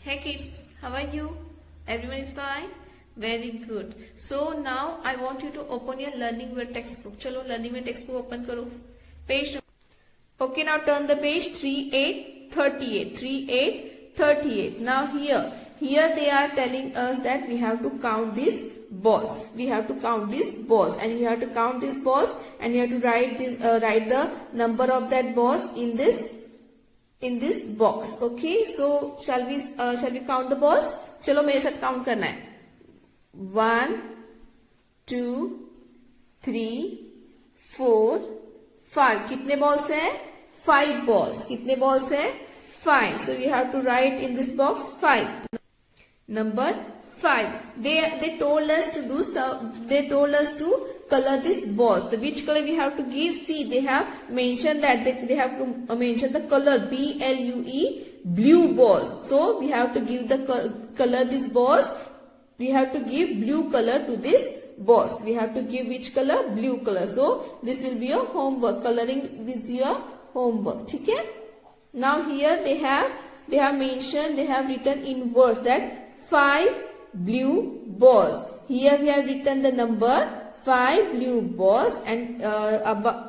Hey kids, how are you? Everyone is fine? Very good. So now I want you to open your learning wheel textbook. Chalo learning wheel textbook open karo. Page. Okay, now turn the page 3838. 3838. Now here they are telling us that we have to count these balls. We have to count these balls, and you have to count these balls, and you have to write the number of that balls in this box. Okay, so shall we count the balls? चलो मेरे साथ count करना है. 1 2 3 4 5. कितने balls हैं? 5 balls. कितने balls हैं? 5. So you have to write in this box 5. Number 5. They told us to do so. They told us to color these balls. Which color we have to give? See, they have mentioned that they have to mention the color BLUE, blue balls. So we have to give the color these balls. We have to give blue color to these balls. We have to give which color? Blue color. So this will be your homework. Coloring is your homework. Okay? Now here they have mentioned, they have written in words that 5 blue balls. Here we have written the number 5 blue balls, and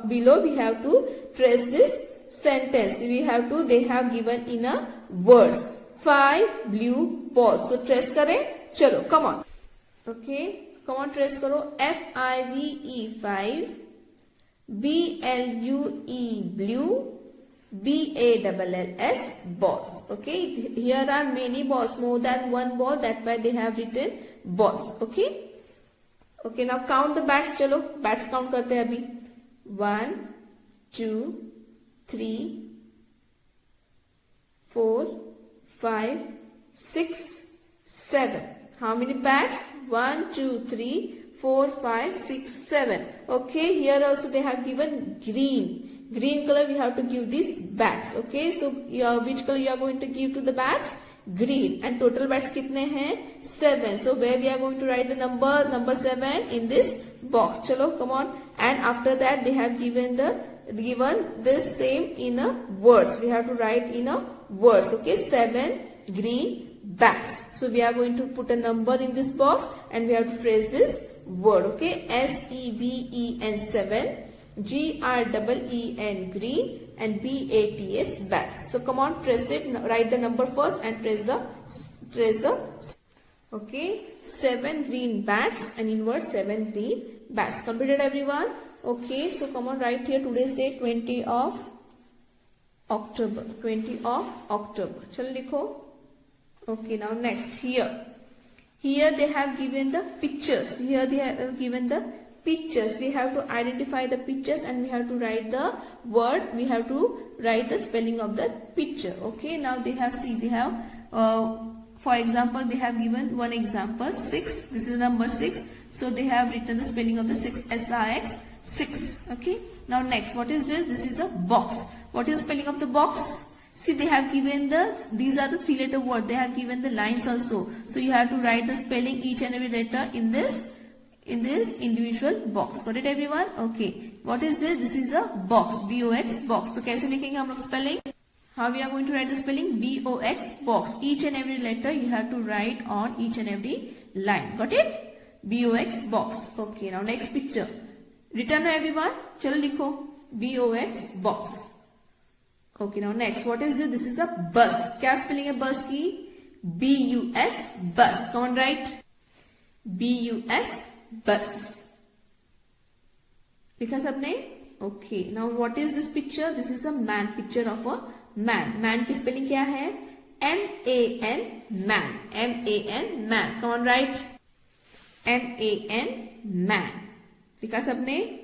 below we have to trace this sentence. They have given in a words 5 blue balls. So trace kare. Chalo, come on. Okay, come on, trace karo. FIVE 5, BLUE blue, BALLS balls. Okay, here are many balls, more than one ball. That's why they have written balls. Okay. Okay, now count the bats. चलो bats count करते हैं अभी. 1 2 3 4 5 6 7. How many bats? 1 2 3 4 5 6 7. Okay, here also they have given green color. We have to give these bats. Okay, so which color you are going to give to the bats? Green. And total bats kitne hain? 7. So where we are going to write the number 7 in this box. Chalo, come on. And after that they have given this same in a words. We have to write in a words. Okay, 7 green bats. So we are going to put a number in this box, and we have to trace this word. Okay, SEVEN 7, GREEN green, and BATS bats. So come on, trace it. Write the number first and trace the. Okay, 7 green bats, and in word 7 green bats. Completed, everyone? Okay, so come on, write here today's date 20 of October. 20 of October. Chalo likho. Okay, now next here they have given the pictures. Here they have given the pictures. We have to identify the pictures, and we have to write the word. We have to write the spelling of the picture. Okay, now they have for example, they have given one example, 6. This is number 6. So they have written the spelling of the 6, SIX, 6. Okay, now next, what is this? This is a box. What is the spelling of the box? See, they have given these are the 3-letter word. They have given the lines also. So you have to write the spelling each and every letter in this individual box. Got it, everyone? Okay. What is this? This is a box. BOX box. तो कैसे लिखेंगे हम लोग spelling? How we are going to write the spelling? BOX box. Each and every letter you have to write on each and every line. Got it? BOX box. Okay. Now next picture. Written everyone? चलो लिखो. BOX box. Okay, now next, what is this? This is a bus. क्या spelling है bus की? BUS bus. Come on, write. BUS bus. लिखा सबने? Okay, now what is this picture? This is a man. Picture of a man. Man की spelling क्या है? MAN man. MAN man. Come on, write. MAN man. लिखा सबने?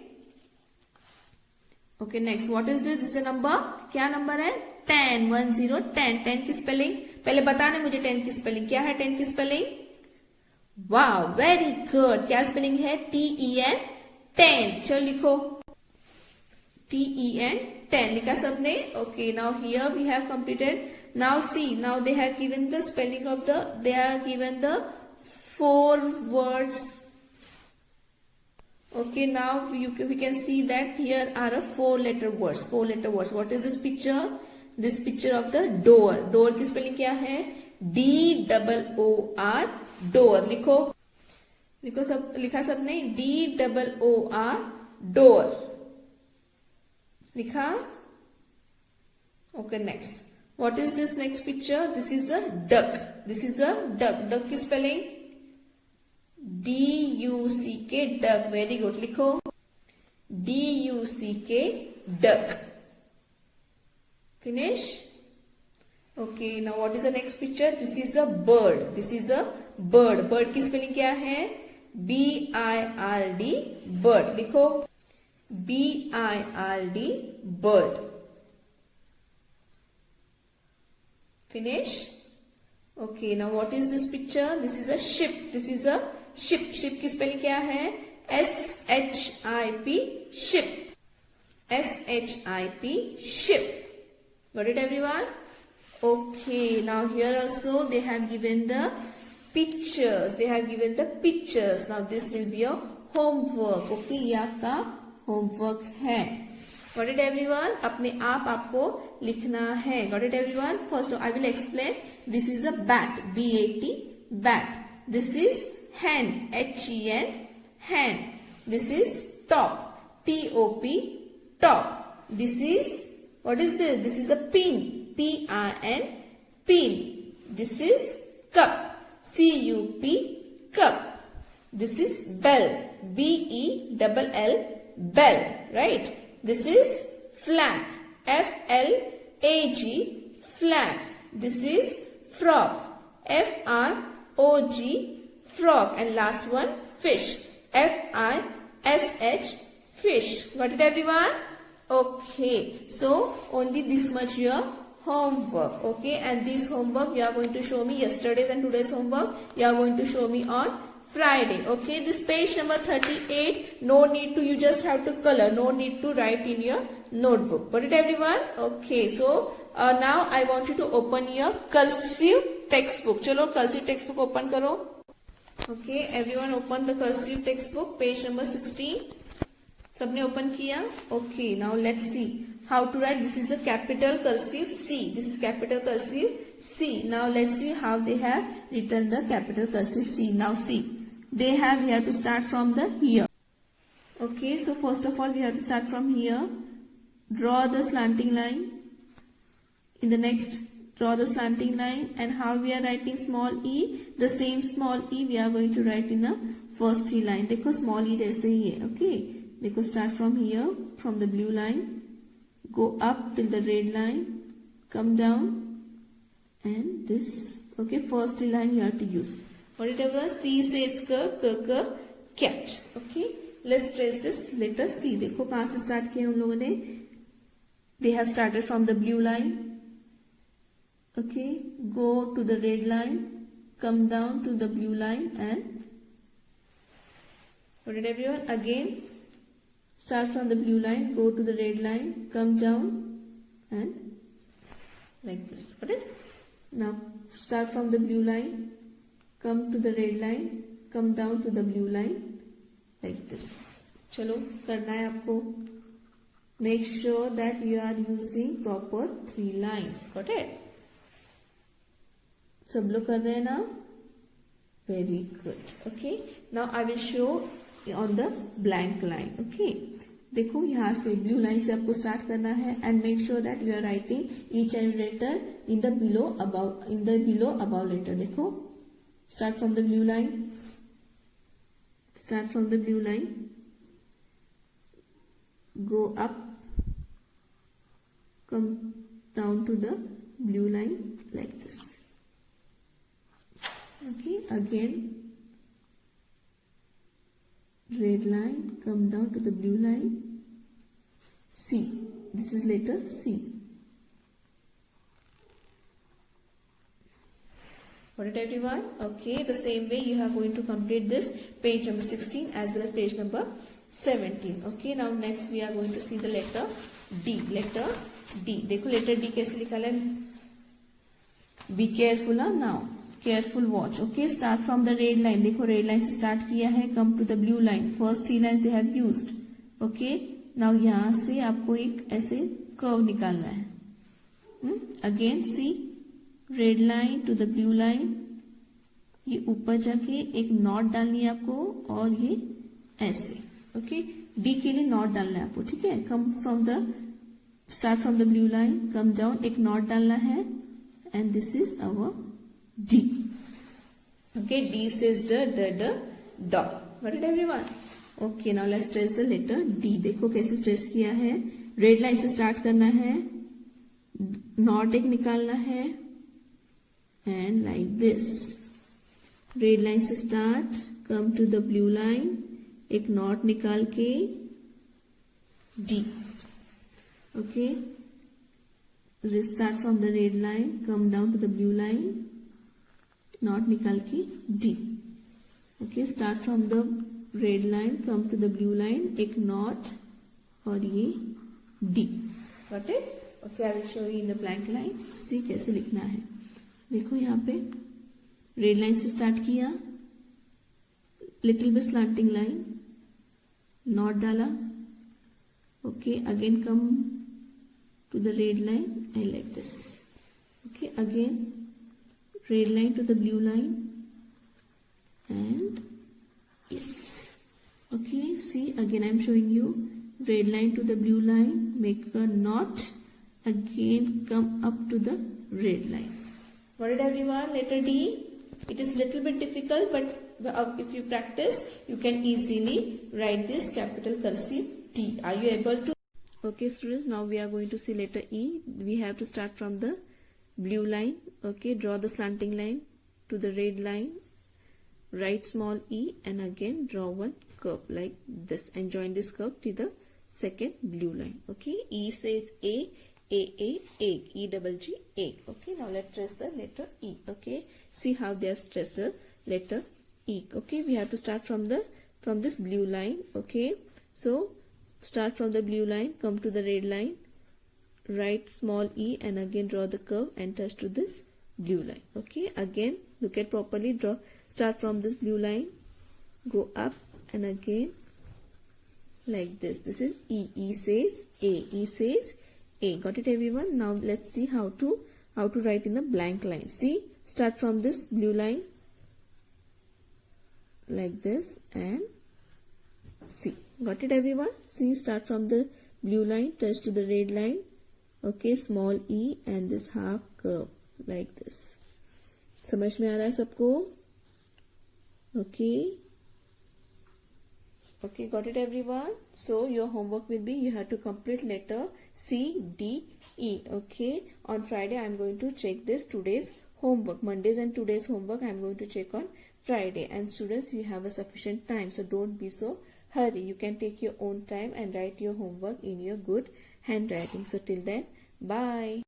Okay, next, what is this? This is a number. क्या number है? 10. 10 10. 10 की spelling पहले बताने मुझे 10 की स्पेलिंग क्या है? 10 की स्पेलिंग? वाव, वेरी गुड. क्या स्पेलिंग है? TEN 10. चलो लिखो. TEN 10. लिखा सबने? Okay, now here we have completed. Now see, now they have given the spelling of they have given the 4 words. Okay, now we can see that here are a 4-letter words. 4-letter words. What is this picture? This picture of the door. Door की spelling क्या है? DOOR, door. लिखो लिखो, सब लिखा सबने? DOOR, door लिखा। Okay, next, what is this next picture? This is a duck. This is a duck. Duck की spelling DUCK, duck. Very good, लिखो DUCK, duck. Finish? Okay, now what is the next picture? This is a bird. This is a bird. Bird की spelling क्या है? BIRD, bird। लिखो BIRD, bird। Finish? Okay, now what is this picture? This is a ship. This is a ship. Ship की spelling क्या है? SHIP, ship। SHIP, ship। Got it, everyone? Okay, now here also they have given the pictures. They have given the pictures. Now this will be your homework. Okay, ये आपका homework है। Got it, everyone? अपने आप आपको लिखना है। Got it, everyone? First I will explain. This is a bat. BAT, bat. This is hen. HEN, hen. This is top. TOP, top. This is, what is this? This is a pin. PIN, pin. This is cup. CUP, cup. This is bell. BELL, bell. Right? This is flag. FLAG, flag. This is frog. FROG, frog. And last one, fish. FISH, fish. Got it, everyone? Okay, so only this much your homework. Okay, and this homework you are going to show me, yesterday's and today's homework you are going to show me on Friday. Okay, this page number 38, no need to, you just have to color, no need to write in your notebook. Got it, everyone? Okay, so now I want you to open your cursive textbook. Chalo, cursive textbook open karo. Okay, everyone open the cursive textbook, page number 16. सबने open किया? Okay, now let's see how to write. This is the capital cursive C. This is capital cursive C. Now let's see how they have written the capital cursive C. Now see they have, we have to start from the here. Okay, so first of all we have to start from here. Draw the slanting line. In the next, draw the slanting line, and how we are writing small e, the same small e we are going to write in the first tree line. देखो small e जैसे ही है. Okay, देखो start from here, from the blue line, go up till the red line, come down, and this. Okay, first tree line you have to use. What it ever? C says k, cat. Okay, let's trace this letter C. देखो कहाँ से start किया उन लोगों ने? They have started from the blue line. Okay, go to the red line, come down to the blue line, and what it everyone? Again, start from the blue line, go to the red line, come down, and like this. Got it? Now start from the blue line, come to the red line, come down to the blue line, like this. चलो करना है आपको. Make sure that you are using proper 3 lines. Got it? सब लोग कर रहे हैं ना? Very good. Okay. Now I will show on the blank line. Okay. देखो यहाँ से ब्लू लाइन से आपको स्टार्ट करना है, and make sure that you are writing each and letter in the below above letter. देखो start from the blue line, start from the blue line, go up, come down to the blue line like this. Okay, again red line, come down to the blue line, C. This is letter C. Got it, everyone? Okay, the same way you are going to complete this page number 16 as well as page number 17. Okay, now next we are going to see the letter D. Letter D. देखो letter D कैसे लिखा है? Be careful now. Careful watch. Okay, start from the red line. देखो red line से start किया है. Come to the blue line. First 3 lines they have used. Okay, now यहाँ से आपको एक ऐसे curve निकालना है. Again see, red line to the blue line, ये ऊपर जाके एक नॉट डालनी है आपको और ये ऐसे, ओके। डी के लिए नॉट डालना है आपको, ठीक है। Come from the start from the blue line, come down, एक नॉट डालना है and this is our D, okay. D says the dot, what it everyone, okay. Now let's trace the letter D. देखो कैसे trace किया है, red line से start करना है, नॉट एक निकालना है and like this, red line से start, come to the blue line, एक नॉट निकाल के D, okay. Start from the red line, come down to the blue line, knot निकाल के D, okay. Start from the red line, come to the blue line, एक knot और ये D, got it, okay. I will show you in the blank line, see कैसे लिखना है। देखो यहाँ पे रेड लाइन से स्टार्ट किया, little bit slanting line, knot डाला, okay. Again come to the red line and like this, okay. Again red line to the blue line and yes, okay. See, again I am showing you red line to the blue line, make a knot, again come up to the red line. Got it everyone? Letter D. It is little bit difficult, but if you practice you can easily write this capital cursive T. Are you able to? Okay students, now we are going to see letter E. We have to start from the blue line, okay. Draw the slanting line to the red line, write small e and again draw one curve like this and join this curve to the second blue line, okay. E says a, egg, E double G, egg, okay. Now let's trace the letter E, okay. See how they have traced the letter E, okay. We have to start from this blue line, okay. So start from the blue line, come to the red line, write small e and again draw the curve and touch to this blue line, okay. Again look at properly, draw, start from this blue line, go up and again like this, this is E, E says A, E says A, got it everyone? Now let's see how to write in the blank line. See, start from this blue line like this and see, got it everyone? See, start from the blue line, touch to the red line, okay, small e and this half curve like this. समझ में आ रहा है सबको? Okay. Okay, got it everyone? So your homework will be, you have to complete letter C, D, E. Okay. On Friday I am going to check this today's homework. Mondays and today's homework I am going to check on Friday. And students, you have a sufficient time, so don't be so hurry. You can take your own time and write your homework in your good handwriting. So till then, bye.